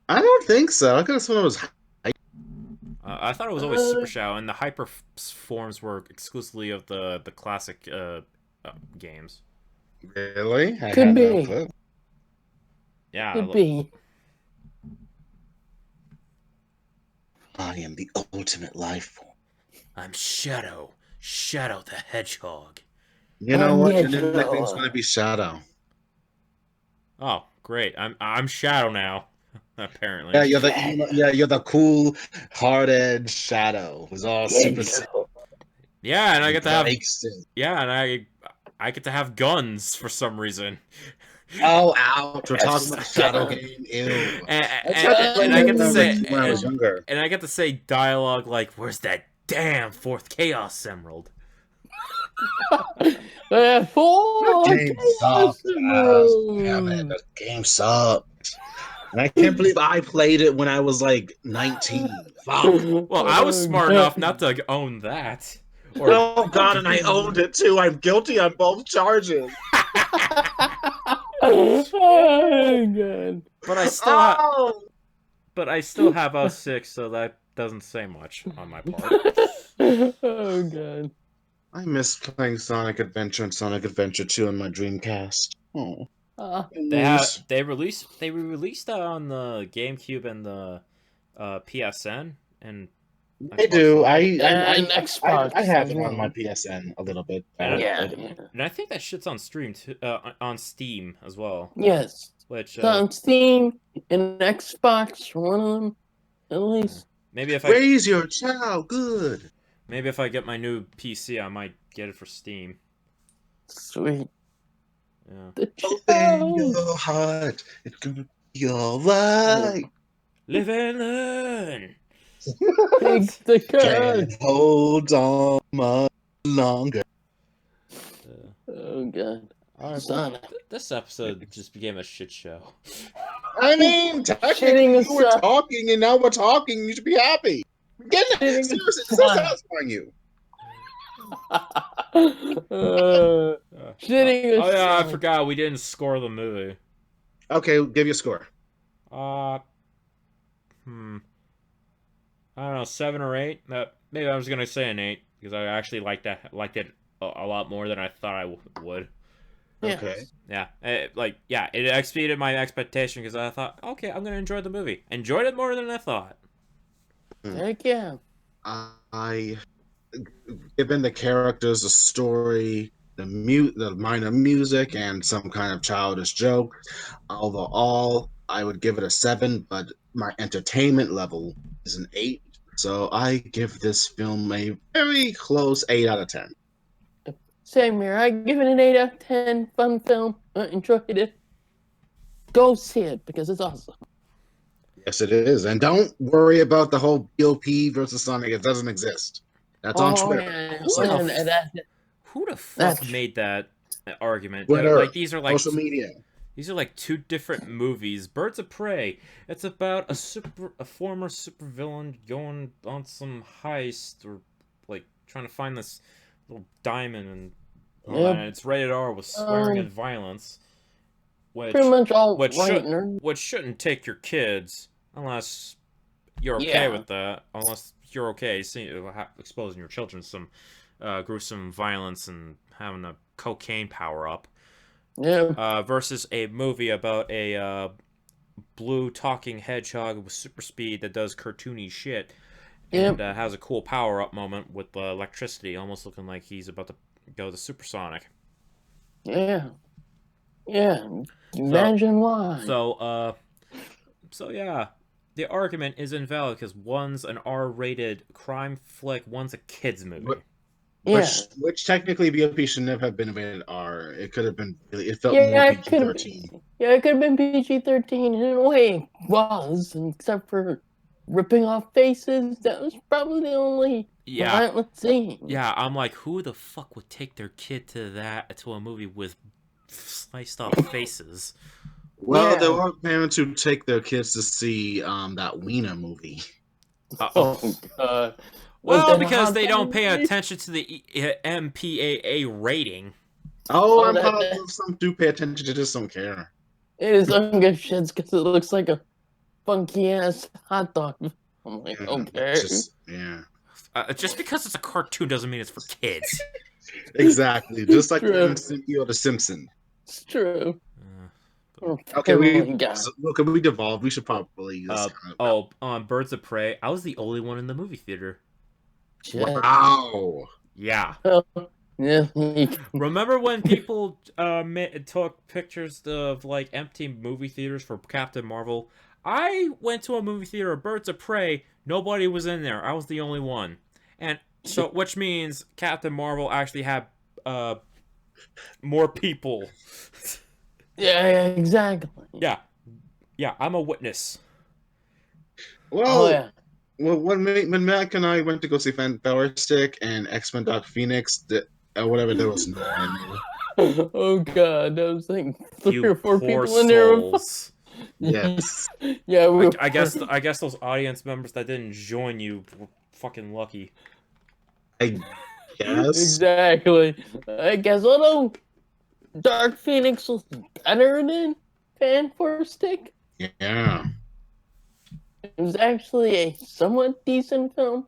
I don't think so. I could have sworn it was. I thought it was always Super Shadow, and the hyper forms were exclusively of the classic games. Really? I Could had be. no clue. Yeah. Could be. I am the ultimate life form. I'm Shadow the Hedgehog. You know what? Your new nickname's gonna be Shadow. Oh, great! I'm Shadow now. Apparently. Yeah, you're the cool, hard-edged Shadow who's all super sick. Yeah, and I get to have. It. Yeah, and I get to have guns for some reason. Oh, ouch! We're talking about a Shadow game. Ew. And I get to say when I was younger. And I get to say dialogue like, "Where's that damn fourth Chaos Emerald?" Game sucked. Damn it, the game sucked. And I can't believe I played it when I was like 19. Fuck. Well, I was smart enough not to own that. Oh god, and I owned it too. I'm guilty on both charges. Oh god. But I still have 06, so that doesn't say much on my part. Oh god. I miss playing Sonic Adventure and Sonic Adventure 2 on my Dreamcast. Oh. They released that on the GameCube and the PSN and I do. And Xbox. I have it on my PSN a little bit. And I think that shit's on stream too, on Steam as well. Yes. Which it's on Steam and Xbox, one of them at least. Maybe if raise your child, good. Maybe if I get my new PC, I might get it for Steam. Sweet. Yeah. Open your heart. It's gonna be alright. Live and learn. Take the card. Can't hold on much longer. Oh god. Right, this episode just became a shit show. I mean, technically you were talking and now we're talking. You should be happy. Get it. Seriously, it's so satisfying you. I forgot we didn't score the movie. Okay, give you a score. I don't know, 7 or 8. Maybe I was gonna say an 8 because I actually liked it a lot more than I thought I would. Okay. Yeah, it exceeded my expectation because I thought, okay, I'm gonna enjoy the movie. Enjoyed it more than I thought. Heck yeah. I given the characters, the story, the minor music, and some kind of childish joke. Overall, I would give it a 7, but my entertainment level is an 8. So I give this film a very close 8 out of 10. Same here. I give it an 8 out of 10. Fun film. I enjoyed it. Go see it because it's awesome. Yes, it is. And don't worry about the whole BOP versus Sonic. It doesn't exist. That's on Oh, Twitter. yeah. Who the And Who the fuck that's- made that argument? Twitter, Like these are like social media. These are like two different movies. Birds of Prey. It's about a former supervillain going on some heist or like trying to find this little diamond and all that. And it's rated R with swearing and violence. Which pretty much all which, right, which shouldn't take your kids unless you're okay with that. Unless you're okay exposing your children to some gruesome violence and having a cocaine power up. Yeah. Versus a movie about a blue talking hedgehog with super speed that does cartoony shit and has a cool power up moment with electricity, almost looking like he's about to go to supersonic. Yeah. Yeah. Imagine why. So yeah, the argument is invalid because one's an R-rated crime flick, one's a kids movie. Yeah. Which technically BOP should never have been rated R. It could have been. It felt more PG-13. Yeah, it could have been PG-13 in a way. It was, except for ripping off faces. That was probably the only violent scene. Yeah, I'm like, who the fuck would take their kid to a movie with sliced off faces? Well, there were parents who take their kids to see that Wiener movie. Oh God. Well, because they don't pay attention to the MPAA rating. Oh, I'm positive some do pay attention to just don't care. It is ungood shits because it looks like a funky ass hot dog. I'm like, okay. Just because it's a cartoon doesn't mean it's for kids. Exactly. Just like the Simpsons. It's true. Okay, we devolved. We should probably. On Birds of Prey, I was the only one in the movie theater. Wow. Yeah. Yeah. Remember when people took pictures of like empty movie theaters for Captain Marvel? I went to a movie theater of Birds of Prey. Nobody was in there. I was the only one, and so which means Captain Marvel actually had more people. Yeah, exactly. Yeah, I'm a witness. Well, when Mac and I went to go see Fantastic and X-Men Dark Phoenix, whatever, there was no one. Oh God, there was like 3 or 4 people in there. Yes. Yeah, I guess those audience members that didn't join you were fucking lucky. I guess. Exactly. I guess although Dark Phoenix was better than Fantastic. Yeah. It was actually a somewhat decent film.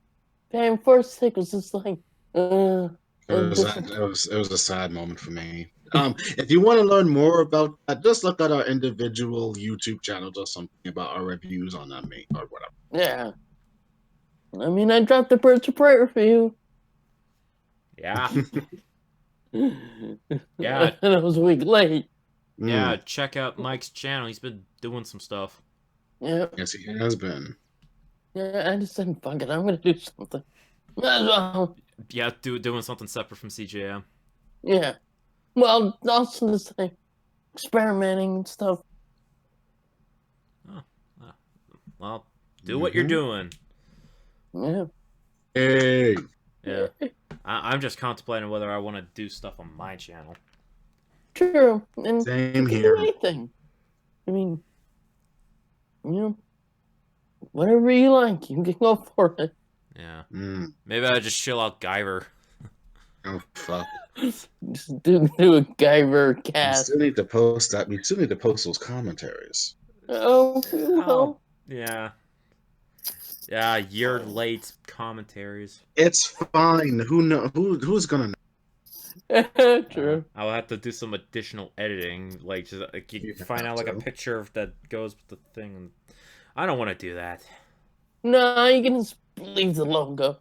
Fantastic was just like, it was a sad moment for me. If you want to learn more about that, just look at our individual YouTube channels or something about our reviews on that or whatever. Yeah. I mean, I dropped the Birds of Prey review. Yeah. Yeah. And I was a week late. Yeah, check out Mike's channel. He's been doing some stuff. Yeah. Yes, he has been. Yeah, I just said, fuck it, I'm gonna do something. Well, yeah, doing something separate from CJM. Yeah. Well, also the same. Experimenting and stuff. Oh. Well, do what you're doing. Yeah. Hey. Yeah. I'm just contemplating whether I want to do stuff on my channel. True. And same here. Anything. I mean, whatever you like, you can go for it. Yeah. Maybe I'll just chill out Guyver. Oh, fuck. Just do a Guyver cast. We still need to post that. We still need to post those commentaries. Oh, well. Yeah. Yeah, year late commentaries. It's fine. Who's gonna know? True. I'll have to do some additional editing, like just like you find out like a picture that goes with the thing. I don't want to do that. No, you can just leave the logo.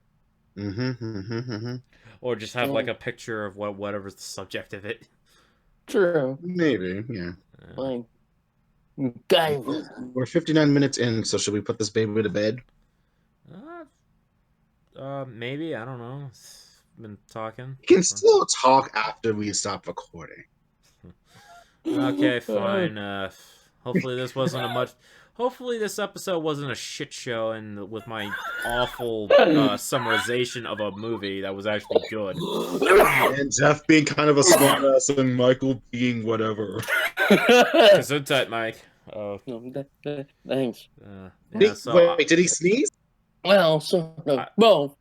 Or just have like a picture of whatever's the subject of it. True. Maybe, yeah. Like, guy. We're 59 minutes in, so should we put this baby to bed? Maybe, I don't know. Been talking. We can still talk after we stop recording. Okay, fine. Hopefully this wasn't a much. Hopefully this episode wasn't a shit show, and with my awful summarization of a movie that was actually good. And Jeff being kind of a smartass and Michael being whatever. Gesundheit, Mike. Oh, Thanks. Yeah, so, wait, did he sneeze? Well, sort of. Both.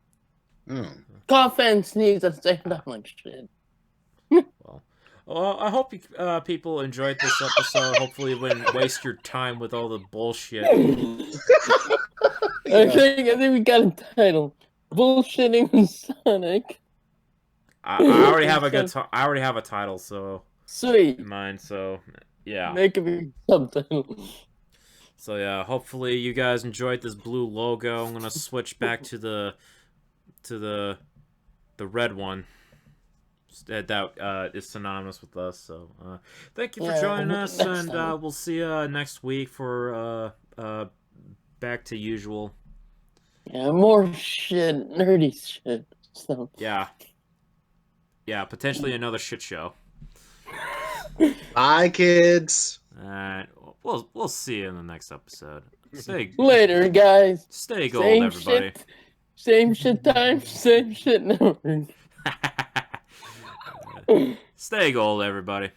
Oh. Cough and sneeze at the same time, like shit. Well, I hope you, people enjoyed this episode. Hopefully you wouldn't waste your time with all the bullshit. I think we got a title. Bullshitting with Sonic. I already have I already have a title, so sweet in mind. So yeah, make it a subtitle. So yeah, hopefully you guys enjoyed this blue logo. I'm gonna switch back to the red one that is synonymous with us. So thank you for joining us, and we'll see you next week for back to usual. Yeah, more shit, nerdy shit. So yeah, potentially another shit show. Bye, kids. Alright, we'll see you in the next episode. Later, guys. Stay gold, everybody. Same shit time, same shit network. Stay gold, everybody.